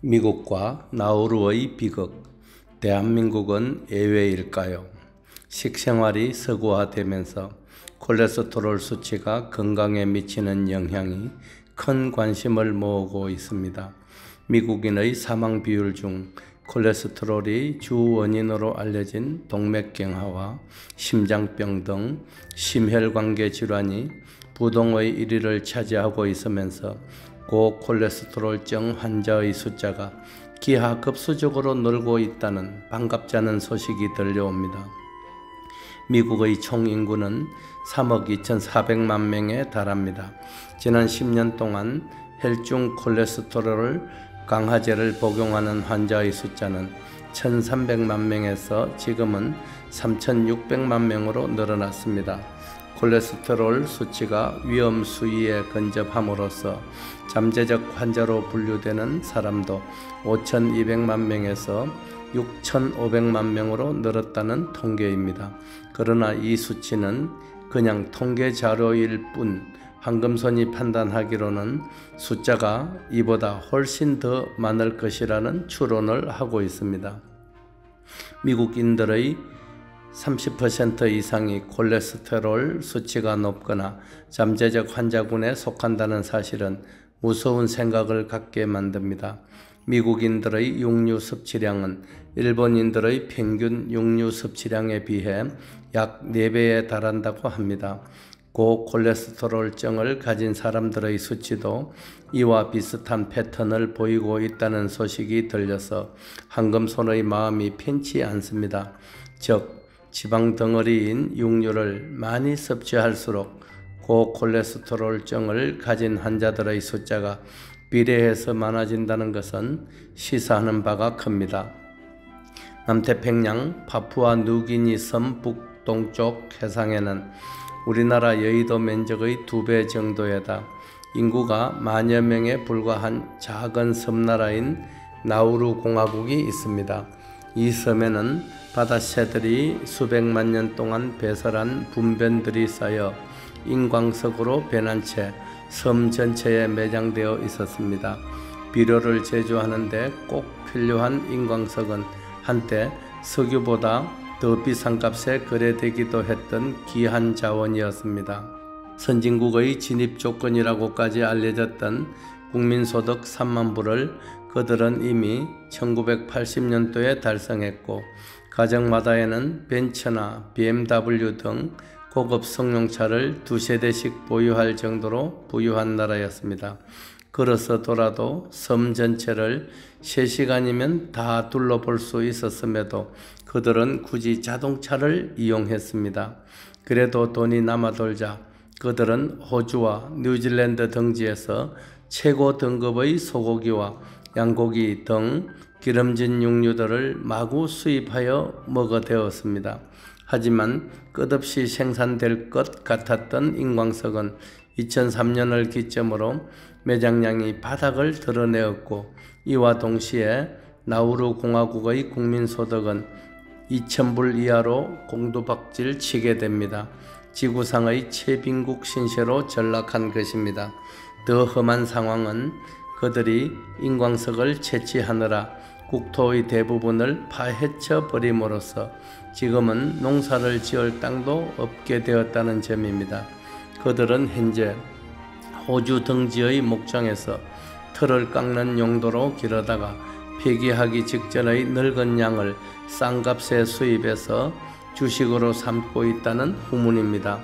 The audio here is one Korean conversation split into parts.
미국과 나우루의 비극, 대한민국은 예외일까요? 식생활이 서구화되면서 콜레스테롤 수치가 건강에 미치는 영향이 큰 관심을 모으고 있습니다. 미국인의 사망 비율 중 콜레스테롤이 주 원인으로 알려진 동맥경화와 심장병 등 심혈관계 질환이 부동의 1위를 차지하고 있으면서 고콜레스테롤증 환자의 숫자가 기하급수적으로 늘고 있다는 반갑지 않은 소식이 들려옵니다. 미국의 총인구는 3억 2,400만 명에 달합니다. 지난 10년 동안 혈중 콜레스테롤 강화제를 복용하는 환자의 숫자는 1,300만 명에서 지금은 3,600만 명으로 늘어났습니다. 콜레스테롤 수치가 위험 수위에 근접함으로써 잠재적 환자로 분류되는 사람도 5,200만 명에서 6,500만 명으로 늘었다는 통계입니다. 그러나 이 수치는 그냥 통계 자료일 뿐 황금손이 판단하기로는 숫자가 이보다 훨씬 더 많을 것이라는 추론을 하고 있습니다. 미국인들의 30% 이상이 콜레스테롤 수치가 높거나 잠재적 환자군에 속한다는 사실은 무서운 생각을 갖게 만듭니다. 미국인들의 육류 섭취량은 일본인들의 평균 육류 섭취량에 비해 약 4배에 달한다고 합니다. 고콜레스테롤증을 가진 사람들의 수치도 이와 비슷한 패턴을 보이고 있다는 소식이 들려서 황금손의 마음이 편치 않습니다. 즉, 지방 덩어리인 육류를 많이 섭취할수록 고콜레스테롤증을 가진 환자들의 숫자가 비례해서 많아진다는 것은 시사하는 바가 큽니다. 남태평양 파푸아 누기니 섬 북동쪽 해상에는 우리나라 여의도 면적의 2배 정도에다 인구가 만여 명에 불과한 작은 섬나라인 나우루 공화국이 있습니다. 이 섬에는 바다새들이 수백만 년 동안 배설한 분변들이 쌓여 인광석으로 변한 채 섬 전체에 매장되어 있었습니다. 비료를 제조하는 데 꼭 필요한 인광석은 한때 석유보다 더 비싼 값에 거래되기도 했던 귀한 자원이었습니다. 선진국의 진입 조건이라고까지 알려졌던 국민소득 3만 불을 그들은 이미 1980년도에 달성했고 가정마다에는 벤츠나 BMW 등 고급 승용차를 2세대씩 보유할 정도로 부유한 나라였습니다. 걸어서 돌아도 섬 전체를 3시간이면 다 둘러볼 수 있었음에도 그들은 굳이 자동차를 이용했습니다. 그래도 돈이 남아돌자 그들은 호주와 뉴질랜드 등지에서 최고 등급의 소고기와 양고기 등 기름진 육류들을 마구 수입하여 먹어대었습니다. 하지만 끝없이 생산될 것 같았던 인광석은 2003년을 기점으로 매장량이 바닥을 드러내었고 이와 동시에 나우루 공화국의 국민소득은 2,000불 이하로 공두박질 치게 됩니다. 지구상의 최빈국 신세로 전락한 것입니다. 더 험한 상황은 그들이 인광석을 채취하느라 국토의 대부분을 파헤쳐 버림으로써 지금은 농사를 지을 땅도 없게 되었다는 점입니다. 그들은 현재 호주 등지의 목장에서 털을 깎는 용도로 기르다가 폐기하기 직전의 늙은 양을 싼 값에 수입해서 주식으로 삼고 있다는 후문입니다.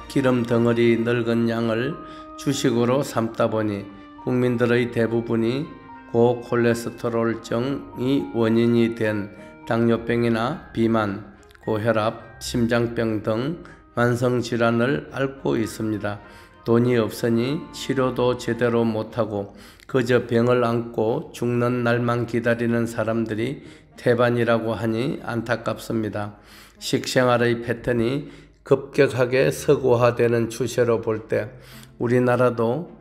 기름 덩어리 늙은 양을 주식으로 삼다 보니 국민들의 대부분이 고콜레스테롤증이 원인이 된 당뇨병이나 비만, 고혈압, 심장병 등 만성질환을 앓고 있습니다. 돈이 없으니 치료도 제대로 못하고 그저 병을 안고 죽는 날만 기다리는 사람들이 태반이라고 하니 안타깝습니다. 식생활의 패턴이 급격하게 서구화되는 추세로 볼 때 우리나라도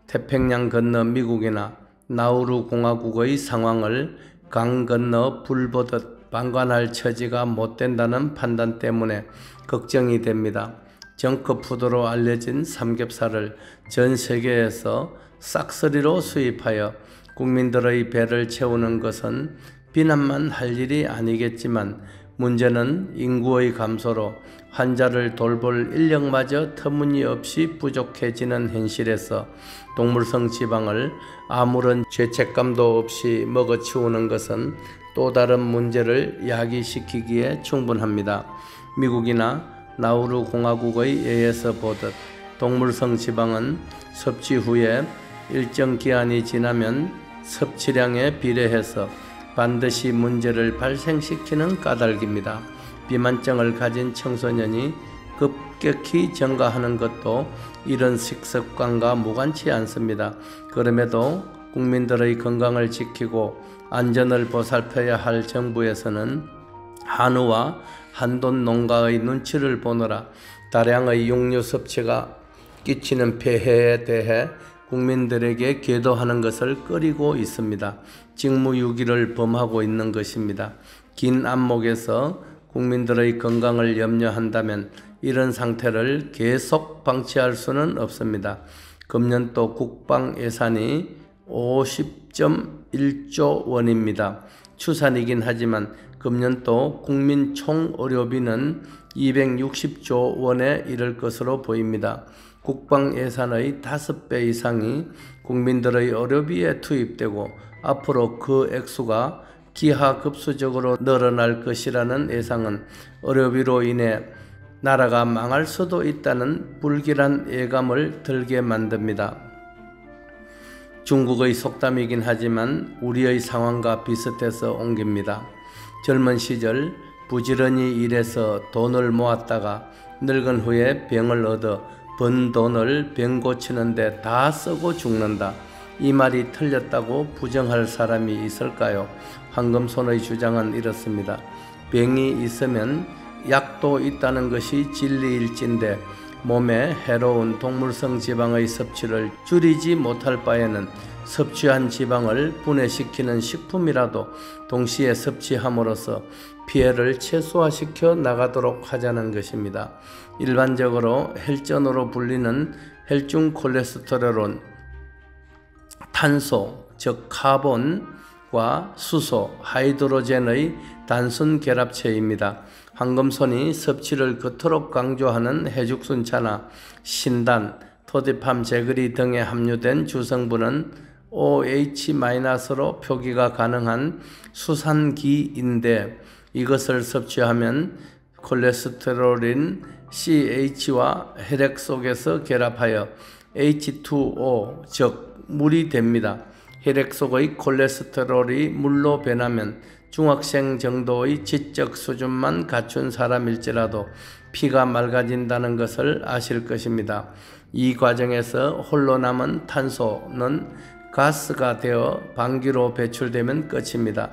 태평양 건너 미국이나 나우루 공화국의 상황을 강 건너 불 보듯 방관할 처지가 못 된다는 판단 때문에 걱정이 됩니다. 정크푸드로 알려진 삼겹살을 전 세계에서 싹쓸이로 수입하여 국민들의 배를 채우는 것은 비난만 할 일이 아니겠지만 문제는 인구의 감소로 환자를 돌볼 인력마저 터무니없이 부족해지는 현실에서 동물성 지방을 아무런 죄책감도 없이 먹어치우는 것은 또 다른 문제를 야기시키기에 충분합니다. 미국이나 나우루 공화국의 예에서 보듯 동물성 지방은 섭취 후에 일정 기한이 지나면 섭취량에 비례해서 반드시 문제를 발생시키는 까닭입니다. 비만증을 가진 청소년이 급격히 증가하는 것도 이런 식습관과 무관치 않습니다. 그럼에도 국민들의 건강을 지키고 안전을 보살펴야 할 정부에서는 한우와 한돈 농가의 눈치를 보느라 다량의 육류 섭취가 끼치는 폐해에 대해 국민들에게 계도하는 것을 꺼리고 있습니다. 직무유기를 범하고 있는 것입니다. 긴 안목에서 국민들의 건강을 염려한다면 이런 상태를 계속 방치할 수는 없습니다. 금년도 국방 예산이 50.1조 원입니다. 추산이긴 하지만 금년도 국민 총 의료비는 260조 원에 이를 것으로 보입니다. 국방 예산의 5배 이상이 국민들의 의료비에 투입되고 앞으로 그 액수가 기하급수적으로 늘어날 것이라는 예상은 의료비로 인해 나라가 망할 수도 있다는 불길한 예감을 들게 만듭니다. 중국의 속담이긴 하지만 우리의 상황과 비슷해서 옮깁니다. 젊은 시절 부지런히 일해서 돈을 모았다가 늙은 후에 병을 얻어 번 돈을 병 고치는 데 다 쓰고 죽는다. 이 말이 틀렸다고 부정할 사람이 있을까요? 황금손의 주장은 이렇습니다. 병이 있으면 약도 있다는 것이 진리일진데 몸에 해로운 동물성 지방의 섭취를 줄이지 못할 바에는 섭취한 지방을 분해시키는 식품이라도 동시에 섭취함으로써 피해를 최소화시켜 나가도록 하자는 것입니다. 일반적으로 혈전으로 불리는 혈중 콜레스테롤은 탄소, 즉 카본과 수소, 하이드로젠의 단순 결합체입니다. 황금손이 섭취를 그토록 강조하는 해죽순차나 신단, 토디팜 제거리 등에 함유된 주성분은 OH-로 표기가 가능한 수산기인데 이것을 섭취하면 콜레스테롤인 CH와 혈액 속에서 결합하여 H2O, 즉 물이 됩니다. 혈액 속의 콜레스테롤이 물로 변하면 중학생 정도의 지적 수준만 갖춘 사람일지라도 피가 맑아진다는 것을 아실 것입니다. 이 과정에서 홀로 남은 탄소는 가스가 되어 방귀로 배출되면 끝입니다.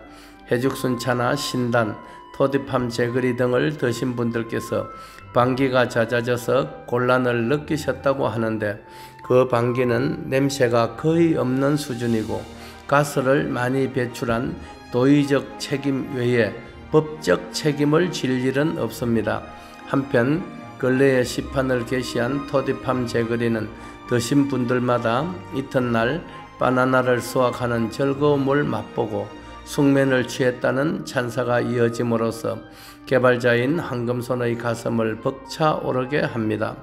해죽순차나 신단, 토디팜 제거리 등을 드신 분들께서 방귀가 잦아져서 곤란을 느끼셨다고 하는데 그 방귀는 냄새가 거의 없는 수준이고 가스를 많이 배출한 도의적 책임 외에 법적 책임을 질 일은 없습니다. 한편 근래에 시판을 게시한 토디팜 제거리는 드신 분들마다 이튿날 바나나를 수확하는 즐거움을 맛보고 숙면을 취했다는 찬사가 이어짐으로써 개발자인 황금손의 가슴을 벅차오르게 합니다.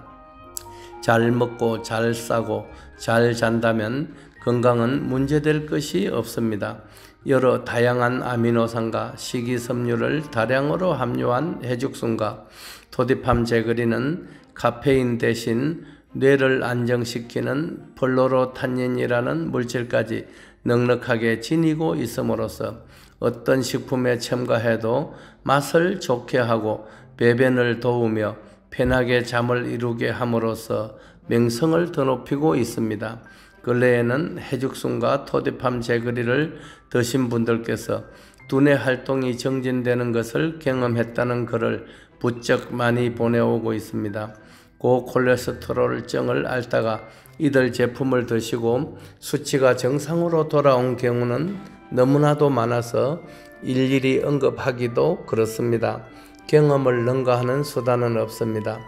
잘 먹고 잘 싸고 잘 잔다면 건강은 문제될 것이 없습니다. 여러 다양한 아미노산과 식이섬유를 다량으로 함유한 해죽순과 토디팜 제거리는 카페인 대신 뇌를 안정시키는 플로로탄닌이라는 물질까지 넉넉하게 지니고 있음으로써 어떤 식품에 첨가해도 맛을 좋게 하고 배변을 도우며 편하게 잠을 이루게 함으로써 명성을 더 높이고 있습니다. 근래에는 해죽순과 토디팜 제거리를 드신 분들께서 두뇌 활동이 정진되는 것을 경험했다는 글을 부쩍 많이 보내오고 있습니다. 고콜레스테롤증을 앓다가 이들 제품을 드시고 수치가 정상으로 돌아온 경우는 너무나도 많아서 일일이 언급하기도 그렇습니다. 경험을 능가하는 수단은 없습니다.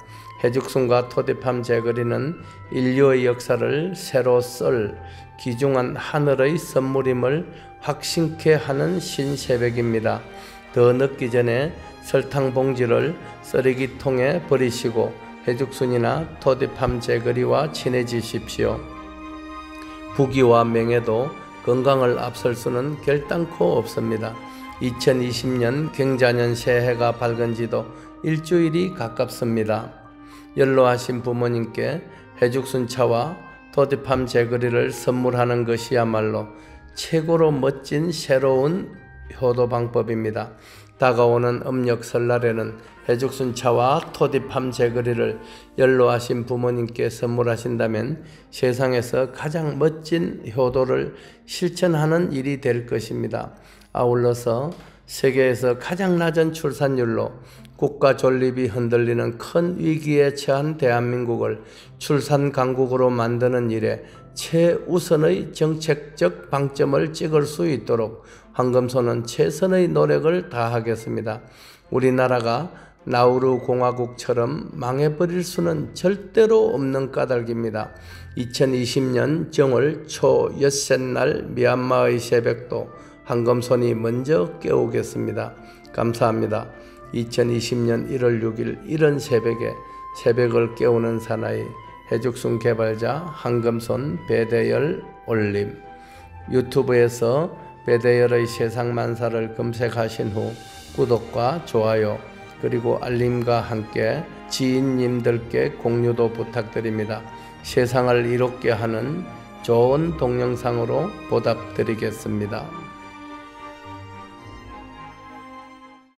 해죽순과 토대팜 제거리는 인류의 역사를 새로 쓸 귀중한 하늘의 선물임을 확신케 하는 신새벽입니다. 더 늦기 전에 설탕 봉지를 쓰레기통에 버리시고 해죽순이나 토대팜 제거리와 친해지십시오. 부귀와 명예도 건강을 앞설 수는 결단코 없습니다. 2020년 경자년 새해가 밝은 지도 일주일이 가깝습니다. 연로하신 부모님께 해죽순차와 토대팜 제거리를 선물하는 것이야말로 최고로 멋진 새로운 효도 방법입니다. 다가오는 음력 설날에는 해죽순차와 토대팜 제거리를 연로하신 부모님께 선물하신다면 세상에서 가장 멋진 효도를 실천하는 일이 될 것입니다. 아울러서 세계에서 가장 낮은 출산율로 국가 존립이 흔들리는 큰 위기에 처한 대한민국을 출산 강국으로 만드는 일에 최우선의 정책적 방점을 찍을 수 있도록 황금손은 최선의 노력을 다하겠습니다. 우리나라가 나우루 공화국처럼 망해버릴 수는 절대로 없는 까닭입니다. 2020년 정월 초 엿새날 미얀마의 새벽도 황금손이 먼저 깨우겠습니다. 감사합니다. 2020년 1월 6일 이른 새벽에 새벽을 깨우는 사나이 해죽순 개발자 황금손 배대열 올림. 유튜브에서 배대열의 세상만사를 검색하신 후 구독과 좋아요 그리고 알림과 함께 지인님들께 공유도 부탁드립니다. 세상을 이롭게 하는 좋은 동영상으로 보답드리겠습니다.